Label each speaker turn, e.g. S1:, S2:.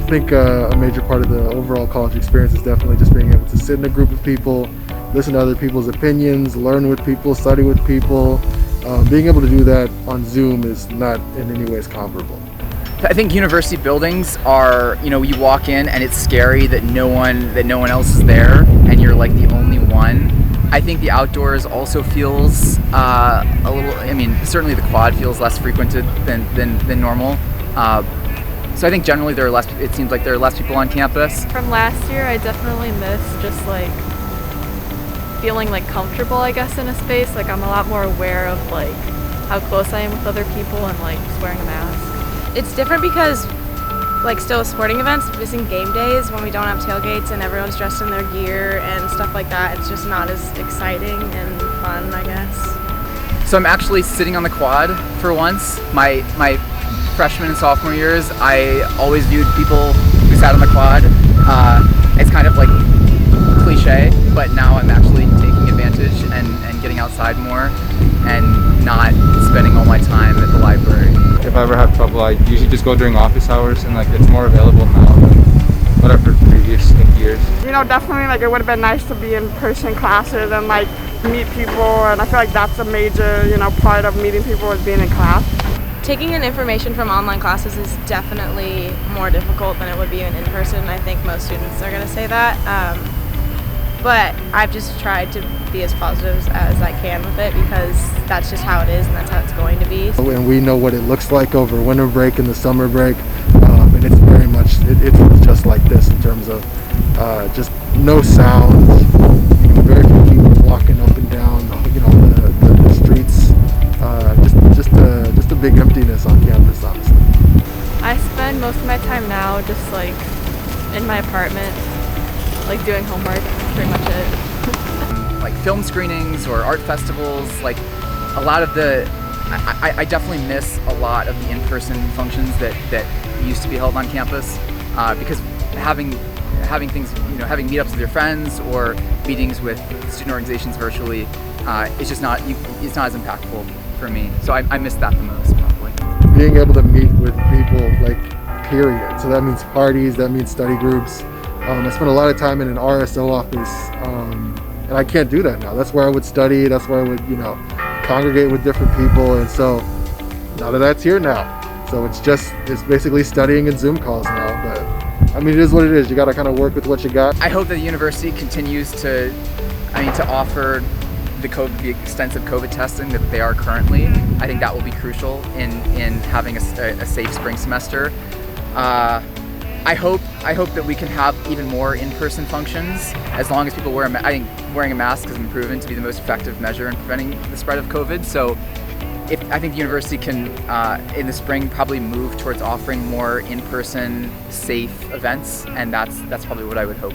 S1: think a major part of the overall college experience is definitely just being able to sit in a group of people, listen to other people's opinions, learn with people, study with people. Being able to do that on Zoom is not in any ways comparable.
S2: I think university buildings are, you walk in and it's scary that no one else is there and you're like the only one. I think the outdoors also feels a little, certainly the quad feels less frequented than normal. So I think generally it seems like there are less people on campus.
S3: From last year, I definitely miss just like feeling like comfortable, I guess, in a space. Like I'm a lot more aware of like how close I am with other people and like just wearing a mask.
S4: It's different because like still sporting events, missing game days when we don't have tailgates and everyone's dressed in their gear and stuff like that. It's just not as exciting and fun, I guess.
S2: So I'm actually sitting on the quad for once. My freshman and sophomore years, I always viewed people who sat on the quad. It's kind of like cliche, but now I'm actually taking advantage and getting outside more and not spending all my time at the library.
S5: If I ever have trouble, I usually just go during office hours, and like it's more available now than whatever previous years.
S6: Definitely like it would have been nice to be in person classes and like meet people, and I feel like that's a major, part of meeting people is being in class.
S4: Taking in information from online classes is definitely more difficult than it would be in person. I think most students are going to say that. But I've just tried to be as positive as I can with it because that's just how it is and that's how it's going to be.
S1: And we know what it looks like over winter break and the summer break, and it's very much, it's just like this in terms of just no sounds, very few people walking up and down, the streets, just a big emptiness on campus, honestly.
S3: I spend most of my time now just like in my apartment, like doing homework, pretty much it.
S2: Like film screenings or art festivals, like a lot of I definitely miss a lot of the in-person functions that used to be held on campus because having things, having meetups with your friends or meetings with student organizations virtually, it's just not as impactful for me. So I miss that the most, probably.
S1: Being able to meet with people, like, period. So that means parties, that means study groups. I spent a lot of time in an RSO office, and I can't do that now. That's where I would study, that's where I would, congregate with different people, and so none of that's here now. So it's basically studying and Zoom calls now, but it is what it is. You gotta kind of work with what you got.
S2: I hope that the university continues to offer the extensive COVID testing that they are currently. I think that will be crucial in having a safe spring semester. I hope that we can have even more in-person functions as long as people wear I think wearing a mask has been proven to be the most effective measure in preventing the spread of COVID. So I think the university can, in the spring, probably move towards offering more in-person safe events, and that's probably what I would hope.